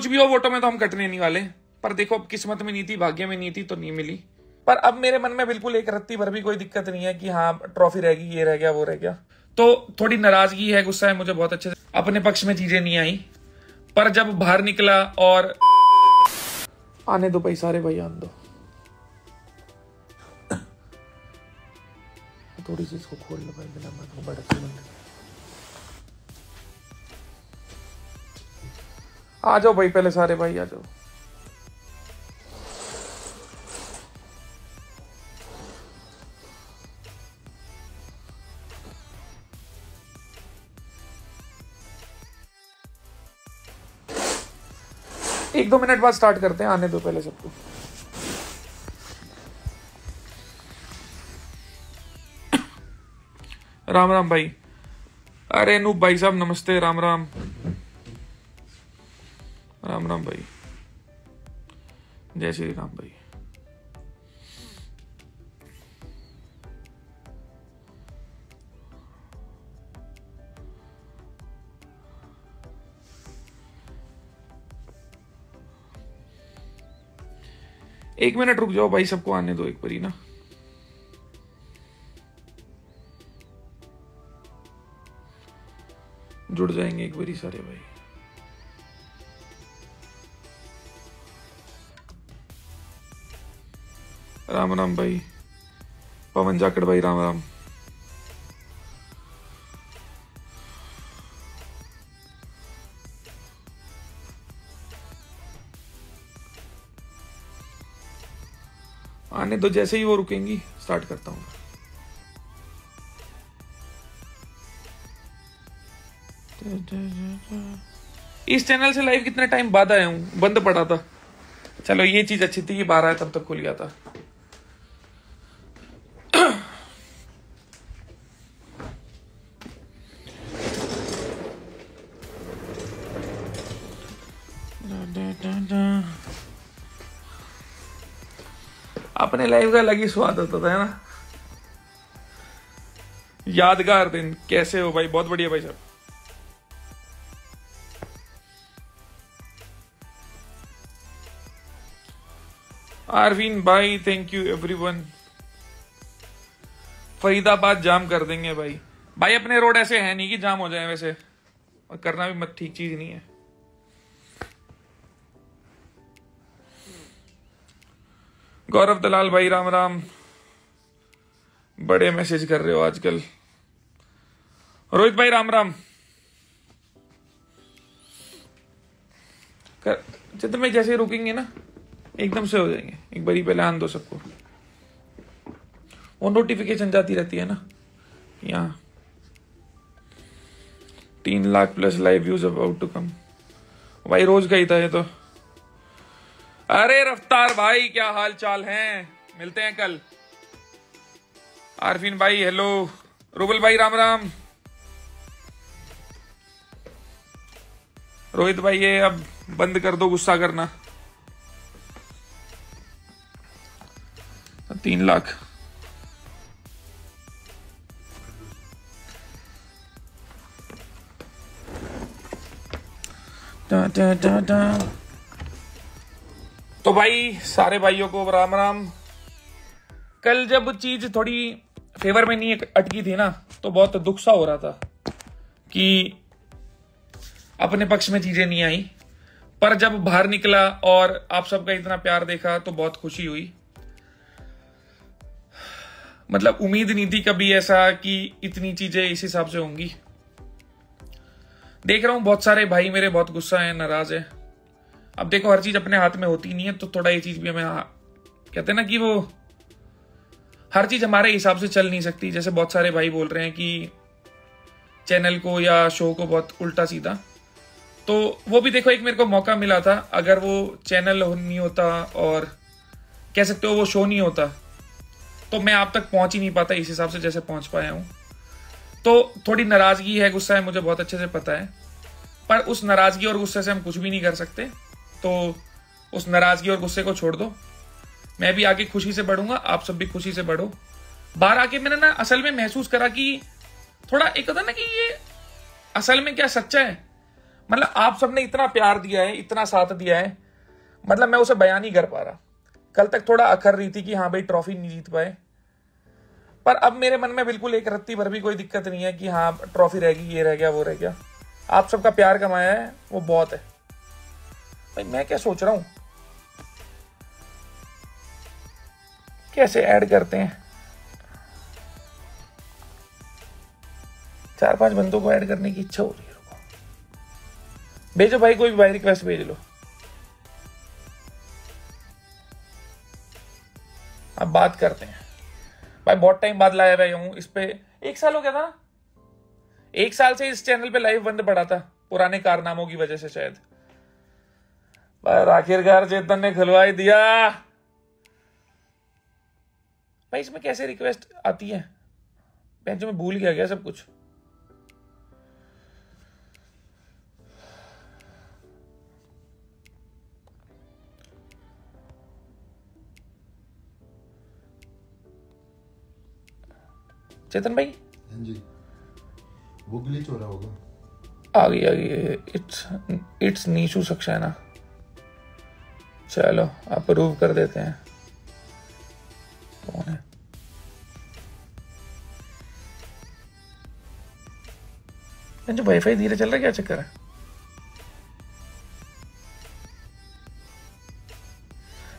कुछ भी हो वोटों में तो हम कटने नहीं वाले, पर देखो अब किस्मत में नहीं थी, भाग्य में नहीं थी तो नहीं मिली। पर अब मेरे मन में बिल्कुल एक रत्ती भर भी कोई दिक्कत नहीं है कि हाँ ट्रॉफी रहेगी, ये रह गया वो रह गया। तो थोड़ी नाराजगी है, गुस्सा है मुझे बहुत अच्छे से, अपने पक्ष में चीजें नहीं आई। पर जब बाहर निकला और आने दो भाई, सारे भाई आने दो, थोड़ी सी इसको खोल लो भाई, बिना मत बड़ा आ जाओ भाई, पहले सारे भाई आ जाओ। एक दो मिनट बाद स्टार्ट करते हैं, आने दो पहले सबको। राम राम भाई। अरे नूप भाई साहब नमस्ते, राम राम। राम राम भाई, जय श्री राम भाई। एक मिनट रुक जाओ भाई, सबको आने दो एक बारी ना। जुड़ जाएंगे एक बारी सारे भाई। राम राम भाई, पवन जाकड़ भाई राम राम। आने दो, जैसे ही वो रुकेंगी स्टार्ट करता हूँ। इस चैनल से लाइव कितने टाइम बाद आया हूं, बंद पड़ा था। चलो ये चीज अच्छी थी कि 12 तब तक खुल गया था। अपने लाइव का अलग ही स्वाद होता था, है ना। यादगार दिन। कैसे हो भाई? बहुत बढ़िया भाई साहब। आरवीन भाई थैंक यू एवरीवन। फरीदाबाद जाम कर देंगे भाई। भाई अपने रोड ऐसे है नहीं कि जाम हो जाए वैसे, और करना भी मत ठीक चीज नहीं है। गौरव दलाल भाई राम राम। बड़े मैसेज कर रहे हो आजकल। रोहित भाई राम राम। चित्र में जैसे रुकेंगे ना एकदम से हो जाएंगे। एक बारी पहले आन दो सबको, वो नोटिफिकेशन जाती रहती है ना। यहाँ 3 lakh plus live views about to come. भाई रोज का ही था ये तो। अरे रफ्तार भाई क्या हाल चाल है, मिलते हैं कल। आरफीन भाई हेलो। रूबल भाई राम राम। रोहित भाई ये अब बंद कर दो गुस्सा करना। 3 लाख। तो भाई सारे भाइयों को राम राम। कल जब चीज थोड़ी फेवर में नहीं अटकी थी ना, तो बहुत दुख सा हो रहा था कि अपने पक्ष में चीजें नहीं आई। पर जब बाहर निकला और आप सबका इतना प्यार देखा तो बहुत खुशी हुई। मतलब उम्मीद नहीं थी कभी ऐसा कि इतनी चीजें इस हिसाब से होंगी। देख रहा हूं बहुत सारे भाई मेरे बहुत गुस्सा है, नाराज है। अब देखो हर चीज अपने हाथ में होती नहीं है, तो थोड़ा ये चीज भी हमें कहते हैं ना कि वो हर चीज हमारे हिसाब से चल नहीं सकती। जैसे बहुत सारे भाई बोल रहे हैं कि चैनल को या शो को बहुत उल्टा सीधा, तो वो भी देखो एक मेरे को मौका मिला था। अगर वो चैनल नहीं होता और कह सकते हो वो शो नहीं होता, तो मैं आप तक पहुंच ही नहीं पाता इस हिसाब से जैसे पहुंच पाया हूं। तो थोड़ी नाराजगी है, गुस्सा है, मुझे बहुत अच्छे से पता है। पर उस नाराजगी और गुस्से से हम कुछ भी नहीं कर सकते। तो उस नाराजगी और गुस्से को छोड़ दो। मैं भी आगे खुशी से बढ़ूंगा, आप सब भी खुशी से बढ़ो। बाहर आके मैंने ना असल में महसूस करा कि थोड़ा एक होता ना कि ये असल में क्या सच्चा है। मतलब आप सबने इतना प्यार दिया है, इतना साथ दिया है, मतलब मैं उसे बयान नहीं कर पा रहा। कल तक थोड़ा अखर रही थी कि हाँ भाई ट्रॉफी नहीं जीत पाए, पर अब मेरे मन में बिल्कुल एक रत्ती भर भी कोई दिक्कत नहीं है कि हाँ ट्रॉफी रहेगी, ये रह गया, वो रह गया। आप सबका प्यार कमाया है, वो बहुत है भाई। मैं क्या सोच रहा हूं, कैसे ऐड करते हैं, 4-5 बंदों को ऐड करने की इच्छा हो रही है। रुको, भेजो भाई, कोई भी भाई रिक्वेस्ट भेज लो। अब बात करते हैं भाई। बहुत टाइम बाद लाया भाई हूं इस पे, 1 साल हो गया था ना, 1 साल से इस चैनल पे लाइव बंद पड़ा था पुराने कारनामों की वजह से शायद, पर आखिरकार चेतन ने खुलवा दिया भाई। इसमें कैसे रिक्वेस्ट आती है, बेंच में भूल गया सब कुछ। चेतन भाई जी, वो ग्लिच हो रहा होगा। आ गई। इट्स नीशू सक्सेना। चलो अप्रूव कर देते हैं। कौन है? जो वाईफाई धीरे चल रहा है, क्या चक्कर है?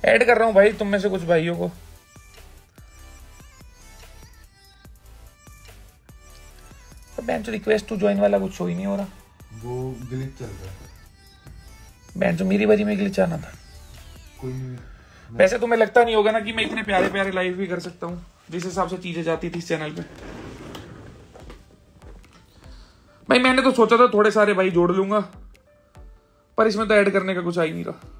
ऐड कर रहा हूं भाई तुम में से कुछ भाइयों को। बेंच रिक्वेस्ट टू ज्वाइन वाला कुछ शो ही नहीं हो रहा, वो ग्लिच चल रहा है। बेंच मेरी बारी में ग्लिच आना था कोई। वैसे तुम्हें लगता नहीं होगा ना कि मैं इतने प्यारे प्यारे लाइव भी कर सकता हूँ जिस हिसाब से चीजें जाती थी इस चैनल पे। भाई मैंने तो सोचा था थोड़े सारे भाई जोड़ लूंगा, पर इसमें तो ऐड करने का कुछ आ ही नहीं रहा।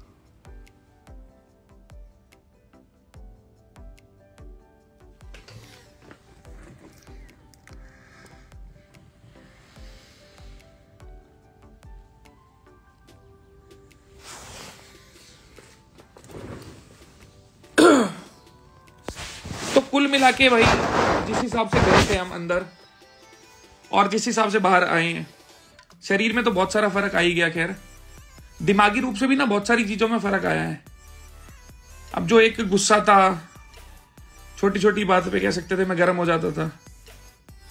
तो कुल मिला के भाई जिस हिसाब से गए थे हम अंदर और जिस हिसाब से बाहर आए हैं, शरीर में तो बहुत सारा फर्क आ ही गया। खैर दिमागी रूप से भी ना बहुत सारी चीजों में फर्क आया है। अब जो एक गुस्सा था, छोटी छोटी बात पे कह सकते थे मैं गर्म हो जाता था,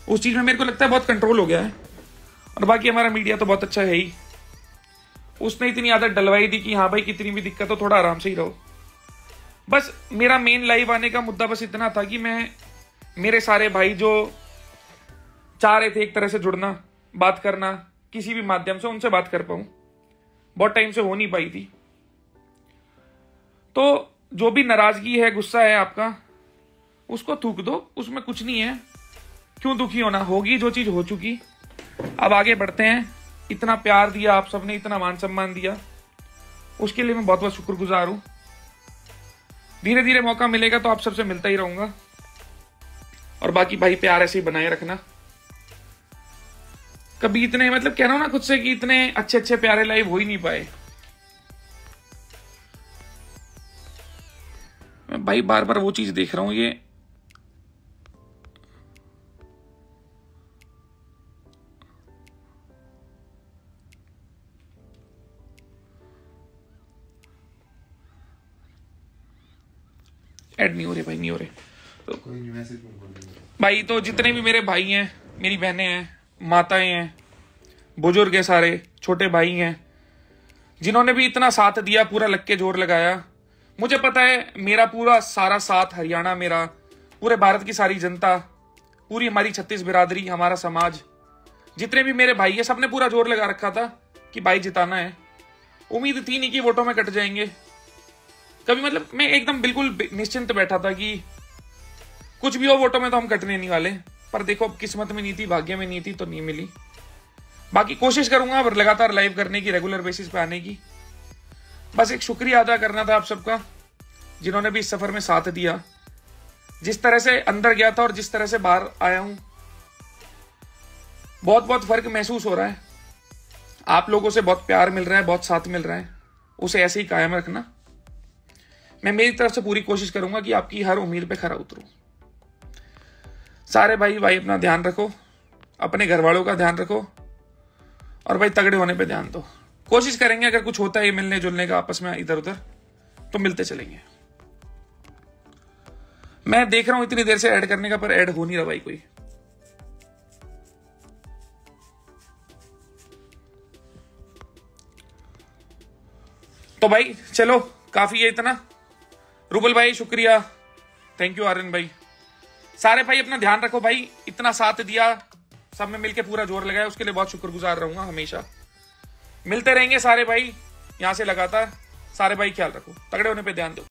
उस चीज में मेरे को लगता है बहुत कंट्रोल हो गया है। और बाकी हमारा मीडिया तो बहुत अच्छा है ही, उसने इतनी आदत डलवाई दी कि हाँ भाई कितनी भी दिक्कत हो थोड़ा आराम से ही रहो। बस मेरा मेन लाइव आने का मुद्दा बस इतना था कि मैं मेरे सारे भाई जो चाह रहे थे एक तरह से जुड़ना, बात करना किसी भी माध्यम से, उनसे बात कर पाऊं। बहुत टाइम से हो नहीं पाई थी। तो जो भी नाराजगी है, गुस्सा है आपका, उसको थूक दो, उसमें कुछ नहीं है। क्यों दुखी होना, होगी जो चीज हो चुकी। अब आगे बढ़ते हैं। इतना प्यार दिया आप सबने, इतना मान सम्मान दिया, उसके लिए मैं बहुत बहुत शुक्रगुजार हूं। धीरे धीरे मौका मिलेगा तो आप सबसे मिलता ही रहूंगा। और बाकी भाई प्यार ऐसे ही बनाए रखना। कभी इतने मतलब कह रहा हूं ना खुद से कि इतने अच्छे अच्छे प्यारे लाइव हो ही नहीं पाए। मैं भाई बार बार वो चीज देख रहा हूं, ये ऐड नहीं हो रहे भाई, नहीं हो रहे। तो कोई मैसेज भाई तो जितने भी मेरे भाई हैं, मेरी बहनें हैं, माताएं हैं, बुजुर्ग हैं, सारे छोटे भाई हैं, जिन्होंने भी इतना साथ दिया, पूरा लग के जोर लगाया। मुझे पता है मेरा पूरा सारा साथ, हरियाणा मेरा, पूरे भारत की सारी जनता, पूरी हमारी 36 बिरादरी, हमारा समाज, जितने भी मेरे भाई है, सबने पूरा जोर लगा रखा था कि भाई जिताना है। उम्मीद थी नहीं कि वोटों में कट जाएंगे कभी। मतलब मैं एकदम बिल्कुल निश्चिंत बैठा था कि कुछ भी हो वोटों में तो हम कटने नहीं वाले। पर देखो अब किस्मत में नहीं थी, भाग्य में नहीं थी, तो नहीं मिली। बाकी कोशिश करूंगा अब लगातार लाइव करने की, रेगुलर बेसिस पे आने की। बस एक शुक्रिया अदा करना था आप सबका जिन्होंने भी इस सफर में साथ दिया। जिस तरह से अंदर गया था और जिस तरह से बाहर आया हूं, बहुत बहुत फर्क महसूस हो रहा है। आप लोगों से बहुत प्यार मिल रहा है, बहुत साथ मिल रहा है, उसे ऐसे ही कायम रखना। मैं मेरी तरफ से पूरी कोशिश करूंगा कि आपकी हर उम्मीद पे खरा उतरूं। सारे भाई अपना ध्यान रखो, अपने घर वालों का ध्यान रखो, और भाई तगड़े होने पे ध्यान दो। कोशिश करेंगे अगर कुछ होता है ये मिलने जुलने का आपस में इधर उधर तो मिलते चलेंगे। मैं देख रहा हूं इतनी देर से ऐड करने का, पर ऐड हो नहीं रहा भाई कोई। तो भाई चलो काफी है इतना। रूबल भाई शुक्रिया, थैंक यू। आर्यन भाई, सारे भाई अपना ध्यान रखो भाई, इतना साथ दिया सब में मिलके पूरा जोर लगाया, उसके लिए बहुत शुक्रगुजार रहूंगा हमेशा। मिलते रहेंगे सारे भाई यहां से लगातार। सारे भाई ख्याल रखो, तगड़े होने पे ध्यान दो।